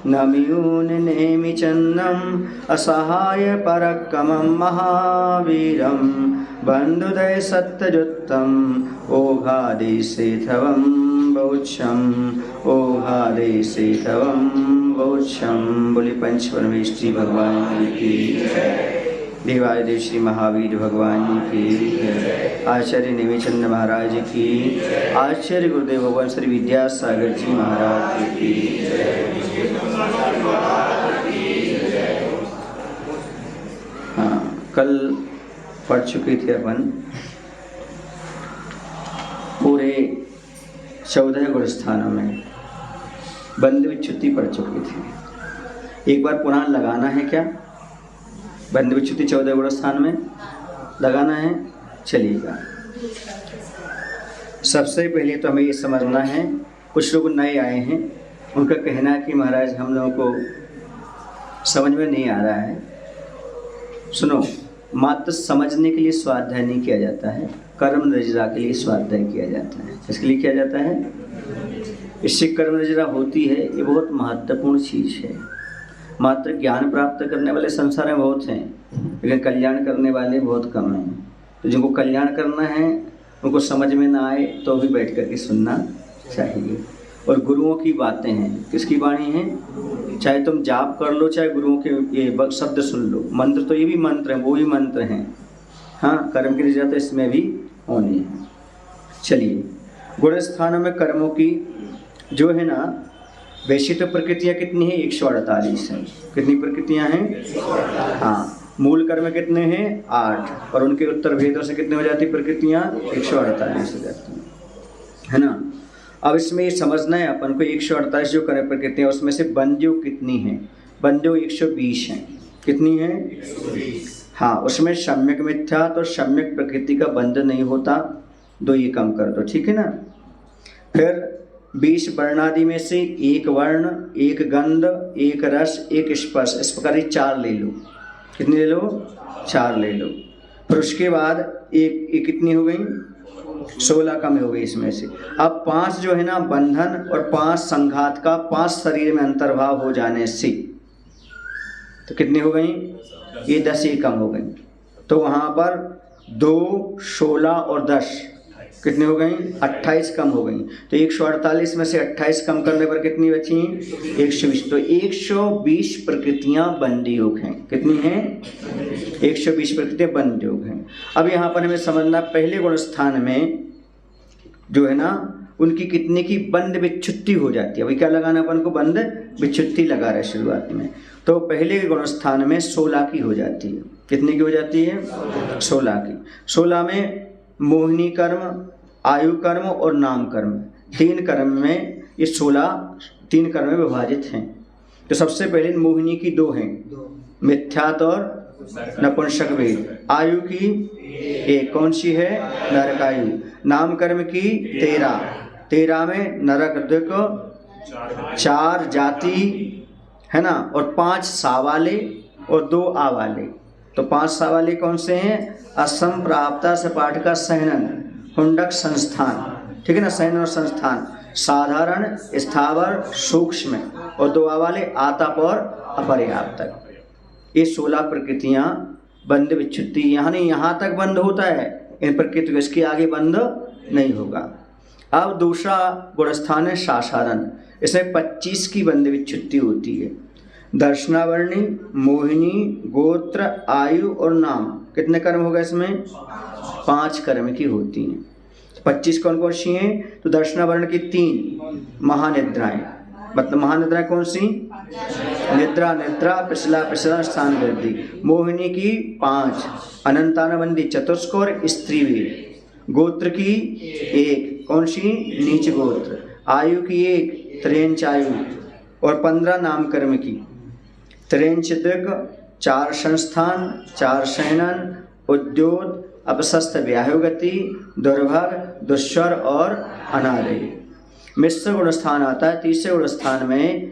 नम्यूनिनेमि चन्नम् असहाय परक्कमं महावीरं बन्धुदय सत्यजुत्तम ओघादेशेथवं बहुक्षं ओघादेशेथवं बहुक्षं। बोले पंच परमेष्ठी भगवान की देवादिदेव श्री महावीर भगवान की, आचार्य नेमिचंद महाराज की, आचार्य गुरुदेव भगवान श्री विद्यासागर जी महाराज की। हाँ, कल पढ़ चुके थे अपन पूरे 14 गुणस्थानों में बंद विच्युति पढ़ चुके थे। एक बार पुनः लगाना है क्या? बंद विच्युति 14 गुणस्थान में लगाना है, चलिएगा। सबसे पहले तो हमें ये समझना है, कुछ लोग नए आए हैं, उनका कहना है कि महाराज हम लोगों को समझ में नहीं आ रहा है। सुनो, मात्र समझने के लिए स्वाध्याय नहीं किया जाता है, कर्म रजरा के लिए स्वाध्याय किया जाता है। इसके लिए किया जाता है, इससे कर्म रजरा होती है। ये बहुत महत्वपूर्ण चीज़ है। मात्र ज्ञान प्राप्त करने वाले संसार में बहुत हैं, लेकिन कल्याण करने वाले बहुत कम हैं। तो जिनको कल्याण करना है, उनको समझ में ना आए तो भी बैठ करके सुनना चाहिए। और गुरुओं की बातें हैं, किसकी वाणी है? चाहे तुम जाप कर लो, चाहे गुरुओं के ये शब्द सुन लो। मंत्र तो ये भी मंत्र हैं, वो भी मंत्र हैं। हाँ, कर्म की रजरा तो इसमें भी होनी है। चलिए, गुण स्थानों में कर्मों की जो है ना, वैसे तो प्रकृतियाँ कितनी हैं? 148 हैं। कितनी प्रकृतियाँ हैं? हाँ, मूल कर्म कितने हैं? 8। और उनके उत्तर भेदों से कितने हो जाती प्रकृतियाँ? 148 हो जाती हैं, है ना। अब इसमें ये समझना है अपन को, 148 जो कर्म प्रकृतियाँ, उसमें से बंध्यो कितनी हैं? बंध्यो 120 हैं। कितनी हैं? 120। हाँ, उसमें सम्यक मिथ्या तो सम्यक प्रकृति का बंध नहीं होता, 2 ये कम कर दो, ठीक है ना। फिर 20 वर्णादि में से 1 वर्ण, 1 गंध, 1 रस, 1 स्पर्श, इस प्रकार 4 ले लो। कितनी ले लो? 4 ले लो। फिर उसके बाद एक कितनी हो गई? 16 कम हो गई इसमें से। अब 5 जो है ना बंधन और 5 संघात का, 5 शरीर में अंतर्भाव हो जाने से तो कितनी हो गई? ये 10 ही कम हो गई। तो वहाँ पर 2, 16 और 10 कितनी हो गई? 28 कम हो गई। तो 148 में से 28 कम करने पर कितनी बची? 120। तो 120 प्रकृतियाँ बंध योग हैं। कितनी हैं? 120 प्रकृतियाँ बंध योग हैं। अब यहाँ पर हमें समझना, पहले गुण स्थान में जो है ना, उनकी कितने की बंध विच्छुत्ति हो जाती है। अभी क्या लगाना अपन को? बंध विच्छुत्ति लगा रहे शुरुआत में। तो पहले के गुण स्थान में 16 की हो जाती है। कितने की हो जाती है? 16 की। 16 में मोहिनी कर्म, आयु कर्म और नाम कर्म, 3 कर्म में ये 16 3 कर्म में विभाजित हैं। तो सबसे पहले मोहिनी की 2 हैं, मिथ्यात और नपुंसक भेद। आयु की 1, कौन सी है? नरकायु। नाम कर्म की 13 में नरक, देखो 4 जाति है ना, और 5 सा वाले और 2 आ वाले। तो 5 सा वाले कौन से हैं? असम प्राप्ता सपाट का सहनन, हुंडक संस्थान, ठीक है ना, सहनन और संस्थान, साधारण, स्थावर, सूक्ष्म, और 2 आ वाले आतप और अपर्याप्तक। ये 16 प्रकृतियाँ बंध विच्छुत्ति, यहाँ तक बंद होता है इन प्रकृतियों, इसके आगे बंद नहीं होगा। अब दूसरा गुणस्थान है साधारण। इसमें 25 की बंध विच्छुत्ति होती है। दर्शनावर्णी, मोहिनी, गोत्र, आयु और नाम, कितने कर्म हो गए इसमें? 5 कर्म की होती हैं। 25 कौन कौन सी हैं? तो दर्शनावर्ण की 3 महानिद्राएं, मतलब महानिद्राएं कौन सी? निद्रा, पिछला स्थान वृद्धि। मोहिनी की 5, अनंतानबंदी, चतुष्क और स्त्रीवीर। गोत्र की 1, कौन सी? नीच गोत्र। आयु की 1, त्रेंच आयु, और 15 नाम कर्म की, त्रेंच दृग, 4 संस्थान, 4 सहनन, उद्योत, अपसस्त व्याहुगति, दुर्भग, दुस्वर और अनादि। मिश्र गुण स्थान आता है। तीसरे गुण स्थान में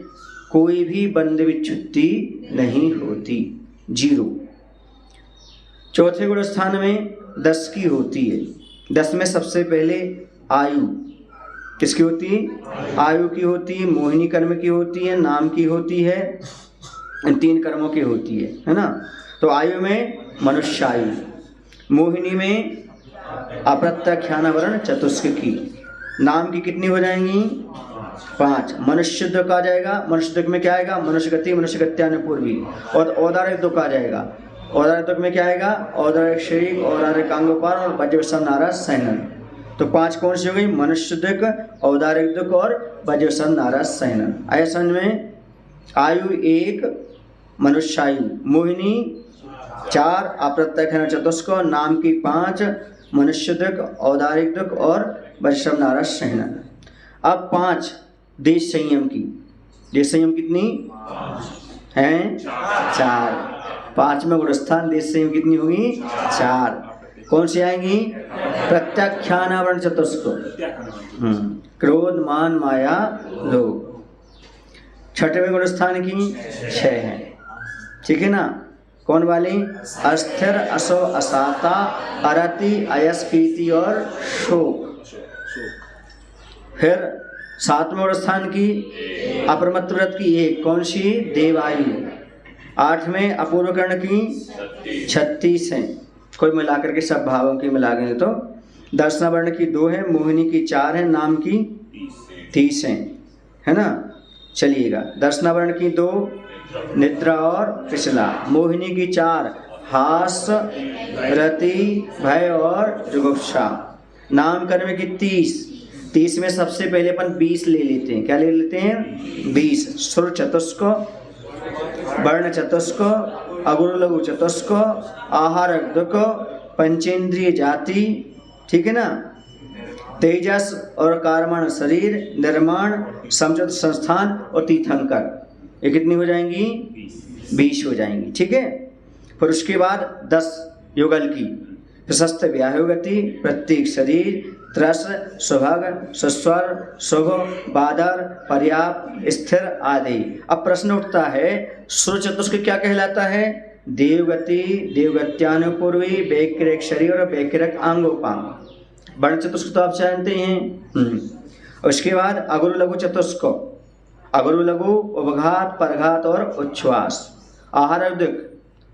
कोई भी बंध विच्छुत्ति नहीं होती, 0। चौथे गुण स्थान में 10 की होती है। 10 में सबसे पहले आयु, किसकी होती है? आयु की होती है, मोहिनी कर्म की होती है, नाम की होती है, इन 3 कर्मों की होती है ना। तो आयु में मनुष्यायु, मोहिनी में अप्रत्यख्यानावरण चतुष्क की, नाम की कितनी हो जाएंगी? 5। मनुष्य दुख आ जाएगा, मनुष्य दुख में क्या आएगा? मनुष्य गति, मनुष्य गत्यानुपूर्वी। और औदारिक दुख आ जाएगा, औदारिक दुख में क्या आएगा? औदारिक शरीर, औदारिक अंगोपार और वज्रवसन नाराज सहनन। तो 5 कौन सी हो गई? मनुष्य दुख, औदारिक दुख और वज्रवसन नाराज सहनन। आया समझ में? आयु 1 मनुष्यायु, मोहिनी 4 अप्रत्यख्यान चतुष्क, नाम की 5 मनुष्य दुख, औदारिक दुख और वज्रवसन नाराज सहनन। अब 5 देश संयम की, देश संयम कितनी हैं? 4। 5 में गुणस्थान देश संयम कितनी होगी? 4। कौन सी आएंगी? प्रत्याख्यानावरण चतुष्क, क्रोध मान माया लोभ। 6वें गुणस्थान की 6 है, ठीक है ना। कौन वाली? अस्थिर, असो, असाता, अरति, अयस, कीर्ति और शोक। फिर 7वें गुणस्थान की अपरमत्त व्रत की 1, कौन सी? देवायु। 8वें अपूर्वकर्ण की 36 हैं, कोई मिलाकर के सब भावों की मिला गए तो। दर्शना वर्ण की 2 है, मोहिनी की 4 है, नाम की 30 है ना। चलिएगा, दर्शना वर्ण की 2 निद्रा और पिछला, मोहिनी की 4 हास, रति, भय और जुगुप्सा, नाम कर्म की 30 में सबसे पहले अपन 20 ले लेते हैं। क्या ले लेते हैं? 20। सुर चतुष्क, वर्ण चतुष्क, अगुरु लघु चतुष्क, आहार दुख, पंचेंद्रिय जाति, ठीक है ना। तेजस और कर्मण शरीर, निर्माण, समचत संस्थान और तीर्थंकर, ये कितनी हो जाएंगी? 20 हो जाएंगी, ठीक है। फिर उसके बाद 10 युगल की, प्रशस्त व्याहु गति, प्रत्येक शरीर, त्रस, सुभग, सुस्वर, शुभ, बादर, पर्याप्त, स्थिर आदि। अब प्रश्न उठता है, सुर चतुष्क क्या कहलाता है? देवगति, देवगत्यानुपूर्वी, वैकृक शरीर और वैकृक अंगोपांग। वर्ण चतुष्क तो आप जानते हैं। उसके बाद अगुरु लघु चतुष्क, अगुरु लघु, उपघात, परघात और उच्छ्वास। आहारक दुख,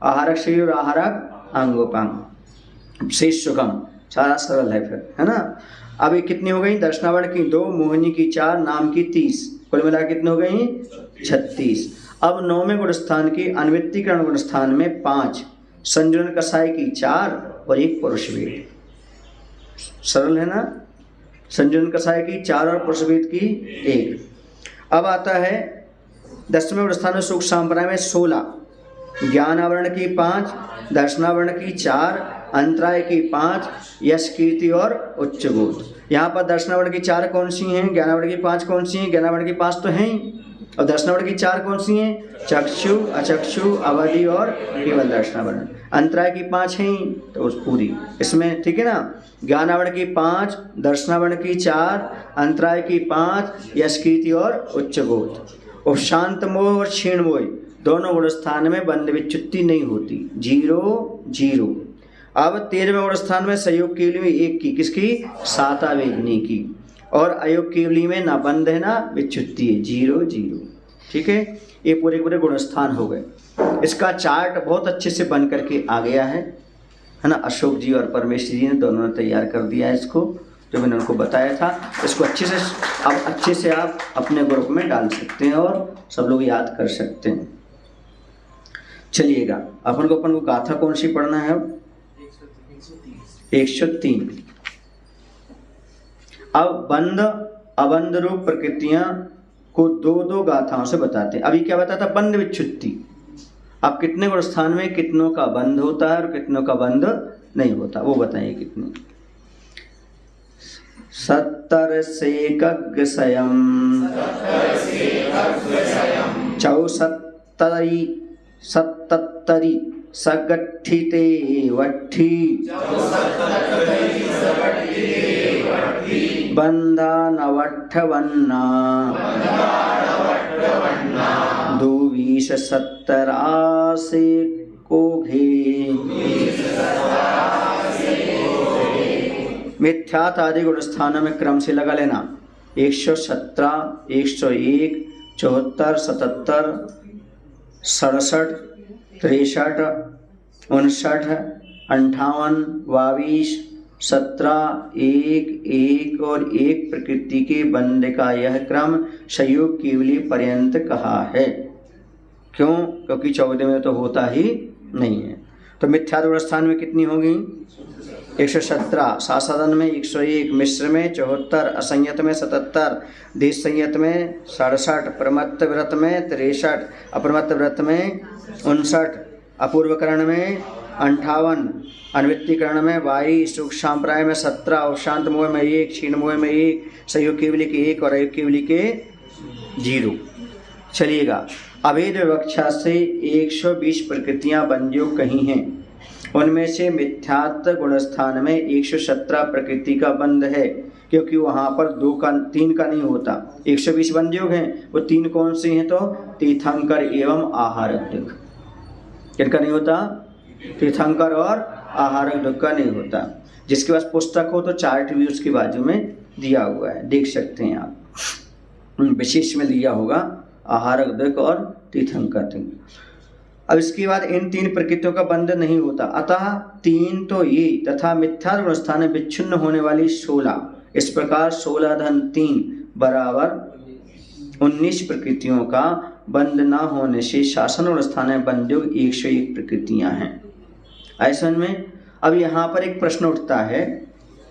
आहारक शरीर और आहारक अंगोपांग। शेष सुगम, सारा सरल है फिर, है ना। अब ये कितनी हो गई? दर्शनावर्ण की 2, मोहिनी की 4, नाम की 30, कुल मिला कितनी हो गई? 36। अब 9वें गुणस्थान की अन्वित्तीकरण गुणस्थान में 5, संजन कसाय की 4 और 1 पुरुष वेद। सरल है ना। संजन कसाय की 4 और पुरुष वेद की 1। अब आता है 10वें गुणस्थान में सुख संप्रदाय में 16, ज्ञानावरण की 5, दर्शनावरण की 4, अंतराय की 5, यश, कीर्ति और उच्च बोध। यहाँ पर दर्शनावर्ण की 4 कौन सी हैं? ज्ञानावर्ण की 5 कौन सी हैं? ज्ञानावर्ण की 5 तो हैं ही, और दर्शनावर्ण की 4 कौन सी हैं? चक्षु, अचक्षु, अवधि और केवल दर्शनावर्ण। अंतराय की 5 हैं तो उस पूरी इसमें, ठीक है ना। ज्ञानावर्ण की 5, दर्शनावर्ण की 4, अंतराय की 5, यश, कीर्ति और उच्च बोध। और शांत मोह और क्षीण मोह दोनों गुणस्थान में बंध विच्युति नहीं होती, 0-0। अब 13वें गुणस्थान में संयोग केवली में 1 की, किसकी? साता वेदनी की। और अयोग केवली में ना बंध है ना विच्युति है, 0-0, ठीक है। ये पूरे गुणस्थान हो गए। इसका चार्ट बहुत अच्छे से बन करके आ गया है ना। अशोक जी और परमेश्वर जी ने दोनों ने तैयार कर दिया है इसको, जो मैंने उनको बताया था। इसको अच्छे से आप अपने ग्रुप में डाल सकते हैं और सब लोग याद कर सकते हैं। चलिएगा, अपन को गाथा कौन सी पढ़ना है? अब 103। अब बंध अबंध रूप प्रकृतियां को 2-2 गाथाओं से बताते हैं। अभी क्या बताता? बंध विच्युति। अब कितने गुणस्थान में कितनों का बंध होता है और कितनों का बंध नहीं होता, वो बताइए कितने। 70 से कग्गसयम, 74 सगठिते वट्ठी, बंधा नवट्ठवन्ना, 2-20 से कोघे। मिथ्यात आदि गुणस्थानों में क्रम से लगा लेना। 117, 101, 74, 77, 67, 63, 59, 58, 22, 17, 1, 1 और 1 प्रकृति के बंध का यह क्रम संयोग केवली पर्यंत कहा है। क्यों? क्योंकि 14 में तो होता ही नहीं है। तो मिथ्या स्थान में कितनी होगी? 117, सासादन में 101, मिश्र में 74, असंयत में 77, देश संयत में 67, प्रमत्त व्रत में 63, अप्रमत्त व्रत में 59, अपूर्वकरण में 58, अनवृत्तिकरण में 22, सूक्ष्म सांप्राय में 17, अवशांत मोह में 1, क्षीण मोह में 1, संयोग केवली के 1 और अयोग केवली के 0। चलिएगा, अभेद विवक्षा से 120 प्रकृतियां बंधयोग कही हैं। उनमें से मिथ्यात्व गुणस्थान में 117 प्रकृति का बंध है, क्योंकि वहाँ पर 3 का नहीं होता। 120 बंधयोग हैं, वो 3 कौन से हैं? तो तीर्थंकर एवं आहारक दुख। किनका नहीं होता? तीर्थंकर और आहारक दुख का नहीं होता। जिसके पास पुस्तक हो तो चार्ट भी उसके बाजू में दिया हुआ है, देख सकते हैं आप, विशेष में दिया होगा आहारक दुख और तीर्थंकर दुख। अब इसके बाद इन 3 प्रकृतियों का बंध नहीं होता, अतः 3 तो ये तथा मिथ्या गुणस्थान में विच्छिन्न होने वाली 16, इस प्रकार 16 धन 3 बराबर 19 प्रकृतियों का बंध न होने से शासन गुणस्थान में बंधयोग 101 प्रकृतियां हैं। ऐसा में अब यहाँ पर एक प्रश्न उठता है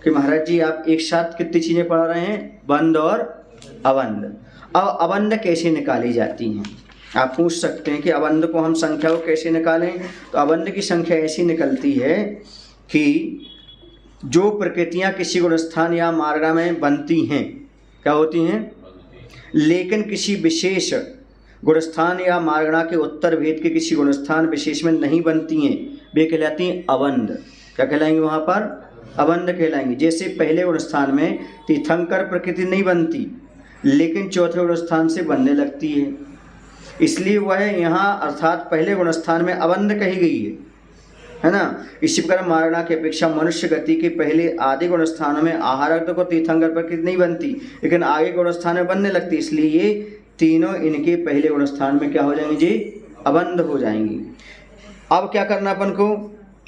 कि महाराज जी आप एक साथ कितनी चीजें पढ़ा रहे हैं? बंध और अबंध। अब अबंध कैसे निकाली जाती हैं? आप पूछ सकते हैं कि अबंध को हम संख्या को कैसे निकालें? तो अबंध की संख्या ऐसी निकलती है कि जो प्रकृतियां किसी गुणस्थान या मार्गा में बनती हैं, क्या होती हैं? लेकिन किसी विशेष गुणस्थान या मार्गणा के उत्तर भेद के किसी गुणस्थान विशेष में नहीं बनती हैं, वे कहलाती हैं अबंध। क्या कहलाएंगे? वहाँ पर अबंध कहलाएंगे। जैसे पहले गुणस्थान में तीर्थंकर प्रकृति नहीं बनती, लेकिन चौथे गुणस्थान से बनने लगती है, इसलिए वह यहाँ अर्थात पहले गुणस्थान में अबंध कही गई है ना। इसी प्रकार मारणा की अपेक्षा मनुष्य गति के पहले आदि गुणस्थानों में आहारक को तीर्थंकर प्रकृति नहीं बनती, लेकिन आगे गुणस्थान में बनने लगती, इसलिए ये तीनों इनके पहले गुणस्थान में क्या हो जाएंगे जी? अबंध हो जाएंगी। अब क्या करना अपन को?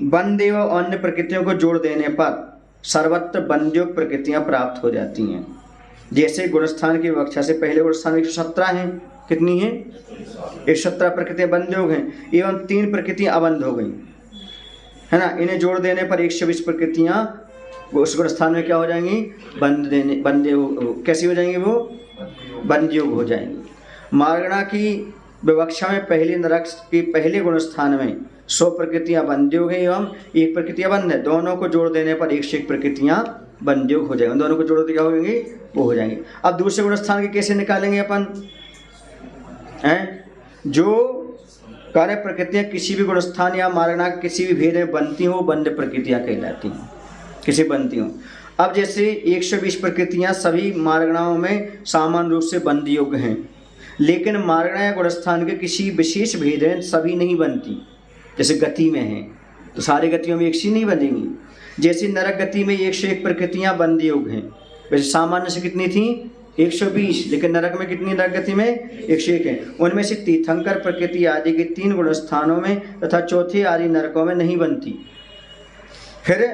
बंध एवं अन्य प्रकृतियों को जोड़ देने पर सर्वत्र बंधयोग प्रकृतियां प्राप्त हो जाती हैं। जैसे गुणस्थान की विवक्षा से पहले गुणस्थान 117 हैं, कितनी हैं? 117 प्रकृतियां बंधयोग हैं, एवं 3 प्रकृतियां अबंध हो गई है ना। इन्हें जोड़ देने पर 120 प्रकृतियां उस गुणस्थान में क्या हो जाएंगी? कैसी हो जाएंगी? वो बंधयोग हो जाएंगी। मार्गणा की विवक्षा में पहले नरक के पहले गुणस्थान में 100 प्रकृतियां बंधयोग हैं एवं 1 प्रकृति अबंध है। दोनों को जोड़ देने पर 101 प्रकृतियां बंधयोग हो जाएंगी। दोनों को जोड़ दे क्या हो जाएंगी? वो हो जाएंगी। अब दूसरे गुणस्थान के कैसे निकालेंगे अपन? हैं जो कार्य प्रकृतियां किसी भी गुणस्थान या मार्गणा किसी भी भेद में बनती हो, बंध प्रकृतियां कहलाती हैं, किसी बनती हो। अब जैसे 120 प्रकृतियां सभी मार्गणाओं में सामान्य रूप से बंध योग्य हैं, लेकिन मार्गणा या गुणस्थान के किसी विशेष भेद हैं सभी नहीं बनती। जैसे गति में है तो सारी गतियों में एक सी नहीं बनेंगी। जैसे नरक गति में 101 प्रकृतियां बंध योग्य हैं, वैसे सामान्य से कितनी थी? 120, लेकिन नरक में कितनी? नरक गति में 101 है। उनमें से तीर्थंकर प्रकृति आदि के 3 गुणस्थानों में तथा चौथे आदि नरकों में नहीं बनती, फिर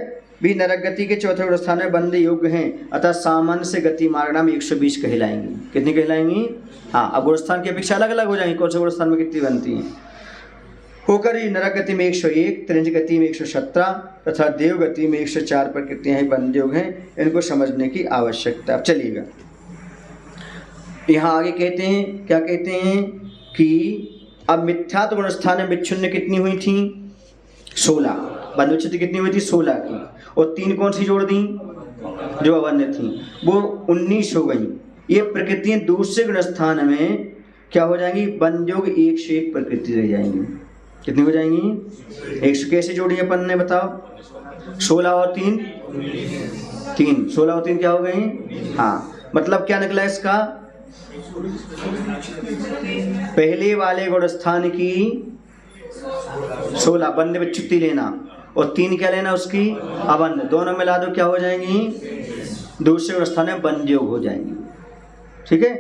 भी नरक गति के चौथे गुणस्थान में बंध योग्य हैं, अतः सामान्य से गति मार्गणा में 120 कहलाएंगी। कितनी कहलाएंगी? हाँ, अब गुणस्थान की अपेक्षा अलग अलग हो जाएंगी, कौन से गुणस्थान में कितनी बनती हैं होकर ही नरक गति में 101, त्रिंज गति में 117 तथा देव गति में 104 प्रकृतियां ही बंध योग हैं। इनको समझने की आवश्यकता। अब चलिएगा, यहाँ आगे कहते हैं, क्या कहते हैं कि अब मिथ्यात्व गुणस्थान में विच्छिन्न कितनी हुई थी? 16। बंधुच्छिन्न कितनी हुई थी? 16 की। और 3 कौन सी जोड़ दी? जो अबंध थी, वो 19 हो गई। ये प्रकृतियां दूसरे गुणस्थान में क्या हो जाएंगी? बंधयोग 101 प्रकृति रह जाएंगी। कितनी हो जाएंगी? 100। कैसे जोड़ी अपन ने बताओ? 16 और 3 3, 16 और 3 क्या हो गई? हाँ, मतलब क्या निकला इसका? पहले वाले गुणस्थान की 16 बंध विच्छुत्ति लेना और 3 क्या लेना? उसकी अबंध। दोनों मिला दो, क्या हो जाएंगी? दूसरे गुणस्थान में बंधयोग हो जाएंगी। ठीक है,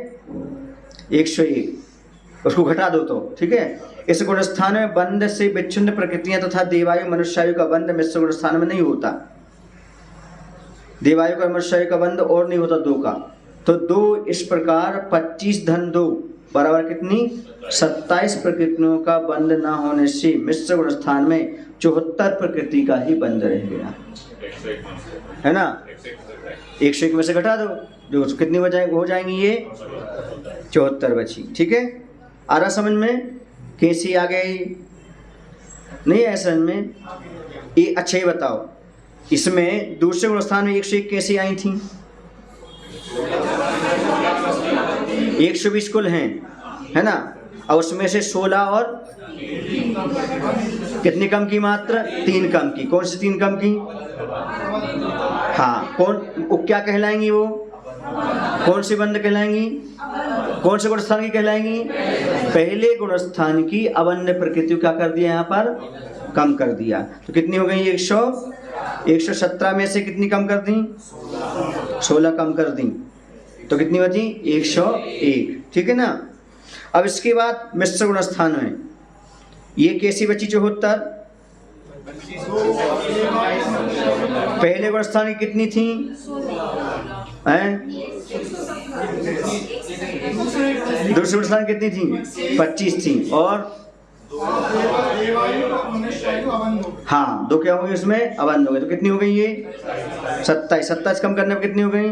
101 उसको घटा दो तो ठीक है। इस गुणस्थान में बंध से विच्छिन्न प्रकृतियां तथा देवायु मनुष्यायु का बंध मिश्र गुणस्थान में नहीं होता। देवायु का मनुष्यायु का बंध और नहीं होता 2 का। तो 2 इस प्रकार 25 धन 2 बराबर कितनी 27 प्रकृतियों का बंध ना होने से मिश्र गुणस्थान में 74 प्रकृति का ही बंध रह गया, है ना। 101 में से घटा दो, जो कितनी हो जाएंगी ये 74 बची। ठीक है, आ रहा समझ में? कैसी आ गई? नहीं है समझ में? ये अच्छा ही बताओ, इसमें दूसरे गुणस्थान में 101 कैसी आई थी? 120 कुल हैं, है ना। और उसमें से 16 और कितनी कम की? मात्र 3 कम की। कौन सी 3 कम की? हाँ, कौन वो क्या कहलाएंगी? वो कौन सी बंध कहलाएंगी? कौन से गुणस्थान की कहलाएंगी? पहले गुणस्थान की अबंध प्रकृति क्या कर दिया? यहाँ पर कम कर दिया। तो कितनी हो गई? 117 में से कितनी कम कर दी? 16 कम कर दी, तो कितनी बची? 101। ठीक है ना। अब इसके बाद मिश्र गुणस्थान में ये कैसी बची? 74। पहले गुणस्थान की कितनी थी? दूसरे गुणस्थान कितनी थी? 25 थी। और हाँ, 2 क्या हो गई? उसमें अबंध हो गए, तो कितनी हो गई ये? 27। 27 कम करने पर कितनी हो गई?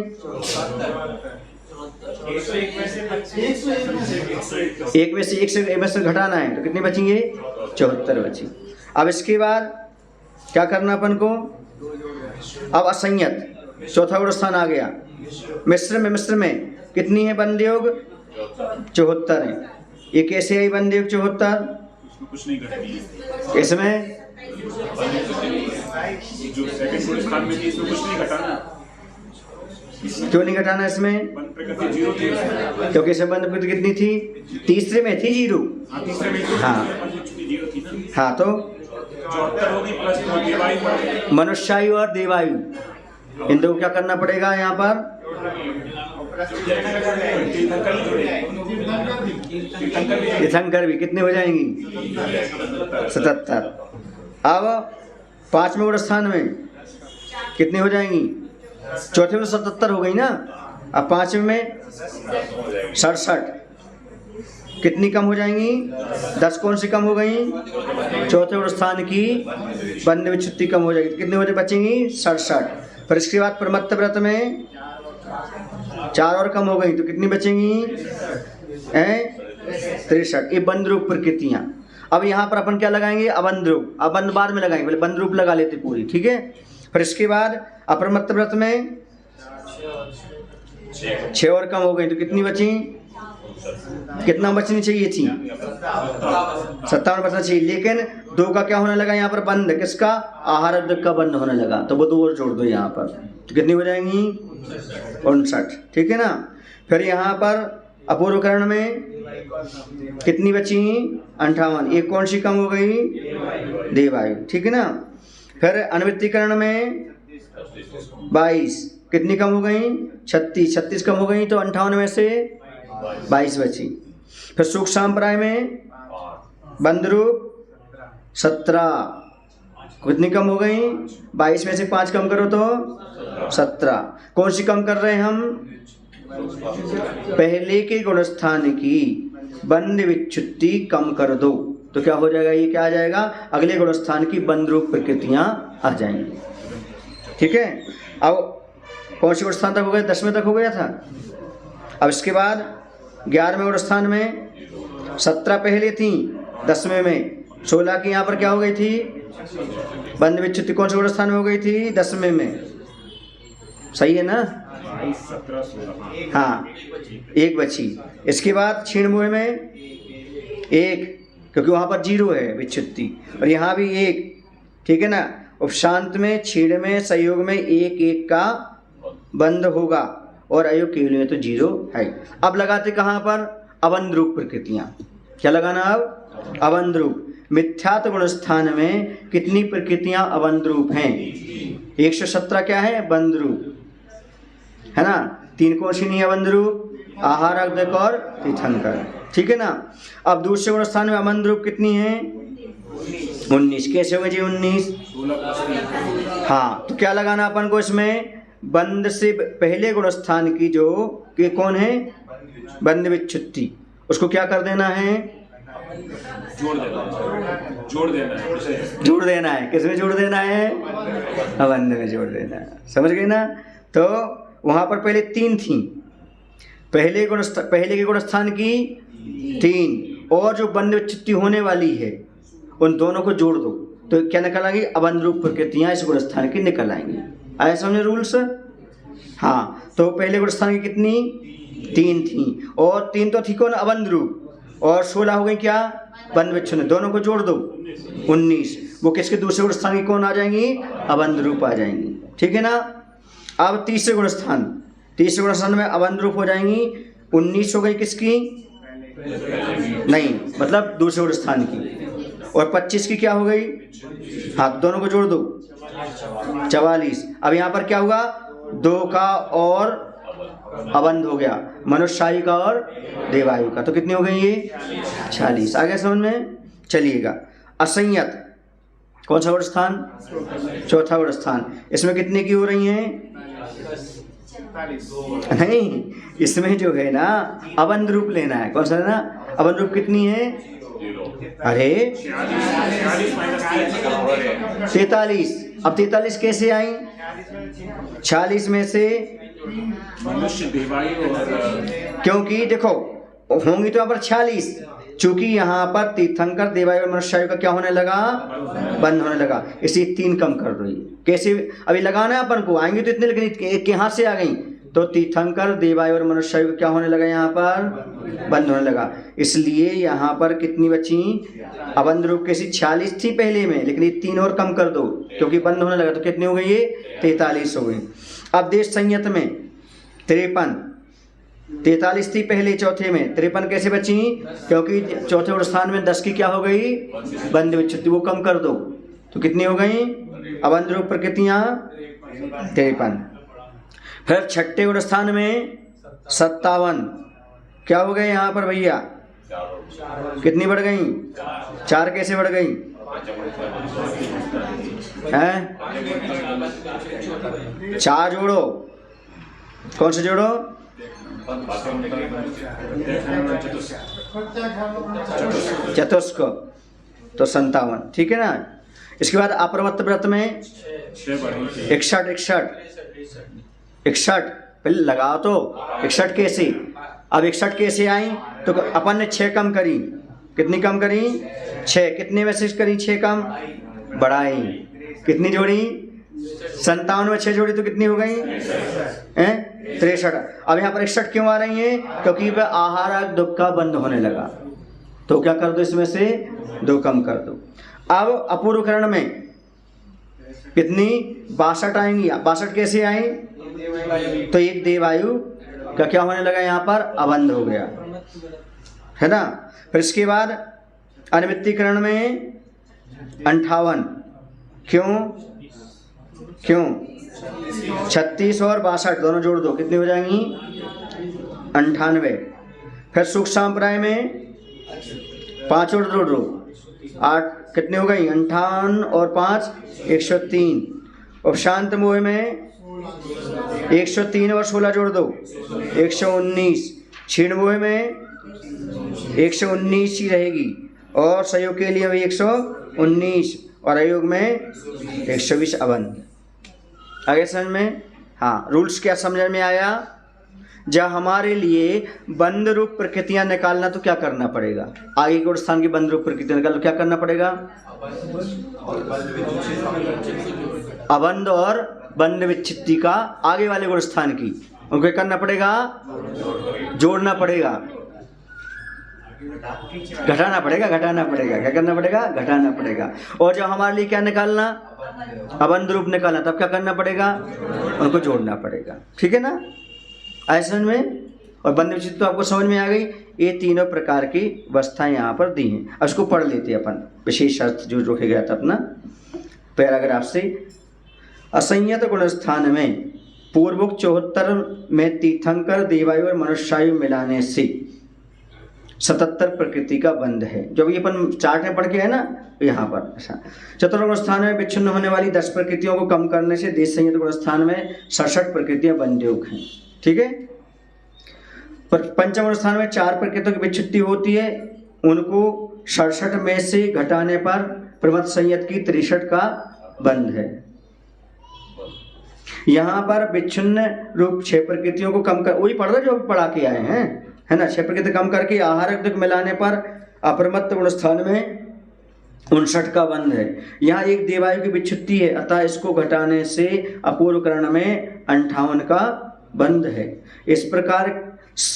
1 में से घटाना है, तो कितनी बचेंगे? 74 बची। अब इसके बाद क्या करना अपन को? अब असंयत चौथा गुणस्थान आ गया। मिश्र में कितनी है बंध योग? 74 है। ये कैसे आई बंध योग 74? कुछ नहीं घटनी इसमें जो सेकंड गुणस्थान में थी इसमें कुछ नहीं घटाना। क्यों नहीं घटाना इसमें? बंध प्रकृति 0 थी उसमें। क्योंकि इसमें बंध प्रकृति कितनी थी? तीसरे में थी 0। तीसरे में थी। हाँ। 0 थी ना। हाँ, तो 74 होगी प्लस देवायु मनुष्यायु और देवायु, इन दो क्या करना पड़ेगा यहाँ पर? तीर्थंकर भी कितने हो जाएंगी? 77। अब 5वें गुणस्थान में कितनी हो जाएंगी? चौथे में 77 हो गई ना। अब 5वें में 67, कितनी कम हो जाएंगी? 10 कौन सी कम हो गई? चौथे गुणस्थान की बंध विच्छुत्ति कम हो जाएगी, कितनी हो बचेंगी? 67। फिर इसके बाद प्रमत्त व्रत में 4 और कम हो गई, तो कितनी बचेंगी? 63। ये बंध रूप प्रकृतियां। अब यहाँ पर अपन क्या लगाएंगे? अबंध रूप। अबंध बाद में लगाएंगे, पहले बंध रूप लगा लेते पूरी। ठीक है। फिर इसके बाद अप्रमत्त व्रत में 6 और कम हो गई, तो कितनी बची? कितना बचनी चाहिए थी? 57 बचना चाहिए। लेकिन 2 का क्या होने लगा यहाँ पर? बंध। किसका? आहार का बंध होने लगा, तो वो 2 और जोड़ दो यहाँ पर, तो कितनी हो जाएंगी? 59। ठीक है ना। फिर यहाँ पर अपूर्वकरण में कितनी बची? 58। एक कौन सी कम हो गई? देवायु। ठीक है ना। फिर अनुवृत्तिकरण में 22, कितनी कम हो गई? 36। 36 कम हो गई, तो 58 में से 22 बची। फिर सूक्ष्म संप्राय में बंध रूप 17, कितनी कम हो गई? 22 में से 5 कम करो तो 17। कौन सी कम कर रहे हैं हम? पहले के गुणस्थान की बंध विच्छुत्ति कम कर दो, तो क्या हो जाएगा? ये क्या आ जाएगा? अगले गुणस्थान की बंध रूप प्रकृतियां आ जाएंगी। ठीक है। अब कौन सी गुणस्थान तक हो गया? 10वें तक हो गया था। अब इसके बाद 11वें गुणस्थान में 17 पहले थी, 10वें में 16 की यहाँ पर क्या हो गई थी? बंध विच्छुत्ति। कौन से गुणस्थान में हो गई थी? 10वें में। सही है ना? 17 16। हाँ, 1 बची। इसके बाद क्षीणमुह में 1, क्योंकि वहाँ पर 0 है विच्छुत्ति, और यहाँ भी 1। ठीक है ना। उपशांत में, क्षीण में, संयोग में 1 का बंध होगा, और अयोग केवल में तो 0 है। अब लगाते कहाँ पर? अबंध रूप प्रकृतियां। क्या लगाना अब? अबंध रूप। मिथ्यात्व गुणस्थान में कितनी प्रकृतियां अबंध रूप हैं? 117 क्या है? बंध रूप, है ना। 3 कौन सी नहीं है अबंध रूप? आहार, अग्धक और तीर्थंकर। ठीक है ना। अब दूसरे गुण स्थान में अबंध रूप कितनी है? 19। कैसे होंगे जी 19? 16 हाँ, तो क्या लगाना अपन को इसमें? बंध से पहले गुण स्थान की जो कि कौन है? बंध विच्छुत्ति, उसको क्या कर देना है? जोड़ देना है। जोड़ देना है। किसमें जोड़ देना है? अबंध में जोड़ देना है। समझ गए ना। तो वहां पर पहले 3 थी, पहले के गुण स्थान की 3, और जो बंध विच्छुत्ति होने वाली है उन दोनों को जोड़ दो तो क्या निकल आएगी? अबंध रूप प्रकृतियां इस गुण स्थान की निकल आएंगी। आया समझे रूल्स? हाँ, तो पहले गुण स्थान की कितनी? 3 थी, और 3 तो थी कौन? अबंध रूप, और 16 हो गई क्या? बंध विच्छिन्न। दोनों को जोड़ दो 19। वो किसके? दूसरे गुण स्थान की कौन आ जाएंगी? अबंध रूप आ जाएंगी। ठीक है ना। अब तीसरे गुण स्थान में अबंध रूप हो जाएंगी। 19 हो गई किसकी? नहीं, मतलब दूसरे गुण स्थान की, और 25 की क्या हो गई? हाँ, दोनों को जोड़ दो 44। अब यहाँ पर क्या हुआ? 2 का और अबंध हो गया, मनुष्यायु का और देवायु का, तो कितनी हो गई ये? 46। आगे समझ में चलिएगा। असंयत कौन सा गुण स्थान? चौथा गुण स्थान। इसमें कितने की हो रही हैं? नहीं, इसमें जो है ना अबंध रूप लेना है। कौन सा लेना? अबंध रूप कितनी है? अरे 43। अब 43 कैसे आई? 46 में से मनुष्य, देवायु और क्योंकि देखो होंगी तो यहाँ पर 46, चूंकि यहाँ पर तीर्थंकर, देवायु और मनुष्यायु का क्या होने लगा? बंद होने लगा, इसी 3 कम कर दो। कैसे? अभी लगाना है अपन को, आएंगे तो इतने, लेकिन एक यहाँ से आ गई तो तीर्थंकर, देवायु और मनुष्यायु का क्या होने लगा? यहाँ पर बंद होने लगा। इसलिए यहाँ पर कितनी बची? अबंध रूप कैसी? 46 थी पहले में, लेकिन ये 3 और कम कर दो क्योंकि बंद होने लगा, तो कितनी हो गई ये? 43 हो गई। अब देश संयत में 53, 43 थी पहले चौथे में, 53 कैसे बची? क्योंकि चौथे गुण स्थान में 10 की क्या हो गई? बंध विच्छित्ति, वो कम कर दो तो कितनी हो गई? अबंध रूप प्रकृतियां 53। फिर छठे गुण स्थान में 57, क्या हो गए यहाँ पर भैया? कितनी बढ़ गई? 4 कैसे बढ़ गई? हैं? 4 जोड़ो, कौन से जोड़ो? चतुष्क, तो 57। ठीक है ना। इसके बाद अप्रमत्त व्रत में 61 पहले लगाओ तो 61 कैसे? अब 61 कैसे आई? तो अपन ने 6 कम करी। कितनी कम करी? 6। कितने में से करी 6 कम? बढ़ाई। कितनी जोड़ी? 57 में 6 जोड़ी तो कितनी हो गई? 63। अब यहाँ पर 61 क्यों आ रही है? क्योंकि वह आहार दुख का बंद होने लगा, तो क्या कर दो? इसमें से 2 कम कर दो। अब अपूर्वकरण में कितनी? 62 आएंगी। 62 कैसे आई? तो एक देवायु का क्या होने लगा? यहाँ पर अबंध हो गया, है ना। फिर इसके बाद अनिमित्तीकरण में 58, क्यों? 36 और 62 दोनों जोड़ दो, कितनी हो जाएंगी? 98। फिर सुख संप्राय में 5 और जोड़ दो, 8 कितनी हो गई? 58 और 5 103। और शांत मोह में 103 और 16 जोड़ दो, 119। क्षीण मोह में 119 ही रहेगी, और संयोग के लिए भी 119, और अयोग में 120 अबंध। आगे समझ में? हाँ, रूल्स क्या समझ में आया? जब हमारे लिए बंध रूप प्रकृतियां निकालना तो क्या करना पड़ेगा? आगे के स्थान की बंध रूप प्रकृतियां निकालना तो क्या करना पड़ेगा? अबंध और बंध विच्छित्ति का आगे वाले गुण स्थान की उनको क्या करना पड़ेगा? जोड़ना पड़ेगा, घटाना पड़ेगा। क्या करना पड़ेगा? घटाना पड़ेगा। और जब हमारे लिए क्या निकालना? अबंध रूप निकालना, तब क्या करना पड़ेगा? उनको जोड़ना पड़ेगा। ठीक है ना। ऐसे में और बंध विच्छित्ति तो आपको समझ में आ गई। ये तीनों प्रकार की अवस्थाएं यहाँ पर दी हैं। अब इसको पढ़ लेते हैं अपन, विशेष अर्थ जो रखे गया था अपना पैराग्राफ से। असंयत गुण स्थान में पूर्वोक्त 74 में तीर्थंकर देवायु और मनुष्यायु मिलाने से 77 प्रकृति का बंध है। जब ये अपन चार्ट में पढ़ के है ना, यहाँ पर ऐसा चतुर्गुण स्थान में विच्छिन्न होने वाली 10 प्रकृतियों को कम करने से देश संयुक्त गुण स्थान में 67 प्रकृतियां बंधयोग हैं। ठीक है। पर पंचम स्थान में 4 प्रकृतियों की विच्छित्ति होती है, उनको 67 में से घटाने पर प्रमथ संयत की 63 का बंध है। यहाँ पर विच्छिन्न रूप 6 प्रकृतियों को कम कर, वही पढ़ रहे जो पढ़ा के आए हैं, है ना। 6 प्रकृति कम करके आहार मिलाने पर अप्रमत्त गुण स्थान में 59 का बंध है। यहाँ एक देवायु की विच्छित्ति है, अतः इसको घटाने से अपूर्व करण में 58 का बंध है। इस प्रकार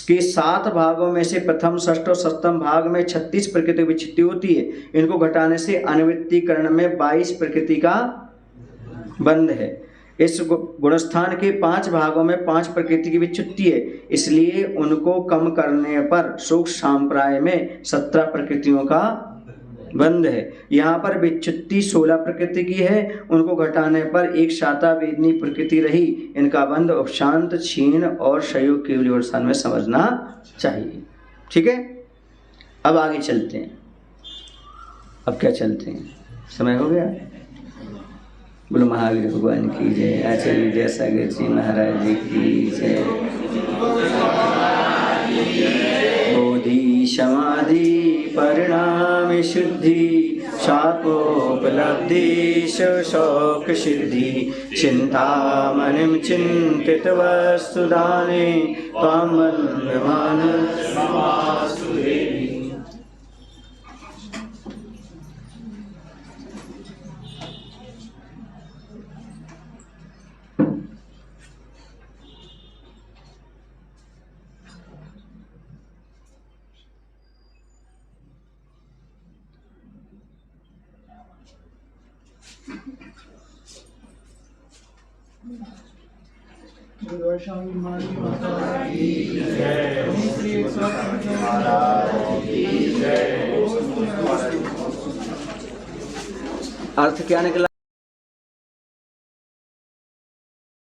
के 7 भागों में से प्रथम, षष्ठ और सप्तम भाग में 36 प्रकृति की विच्छित्ति होती है। इनको घटाने से अनुवृत्तिकरण में 22 प्रकृति का बंध है। इस गुणस्थान के 5 भागों में 5 प्रकृति की विच्छित्ति है, इसलिए उनको कम करने पर सूक्ष्म सांप्राय में 17 प्रकृतियों का बंध है। यहाँ पर विच्छित्ति 16 प्रकृति की है, उनको घटाने पर एक शाता वेदनी प्रकृति रही। इनका बंध उपशांत, क्षीण और संयोग केवल स्थान में समझना चाहिए। ठीक है। अब आगे चलते हैं। अब क्या चलते हैं, समय हो गया। बोलो महावीर भगवान की जय, आचार्य विद्यासागर जी महाराज जी की जय। बोधि समाधि परिणाम शुद्धि, शापोपलब्धि शौक सिद्धि, चिंतामणिं चिंतित वस्तुदाने त्वां वन्दमान वासुदेवी। अर्थ क्या निकला?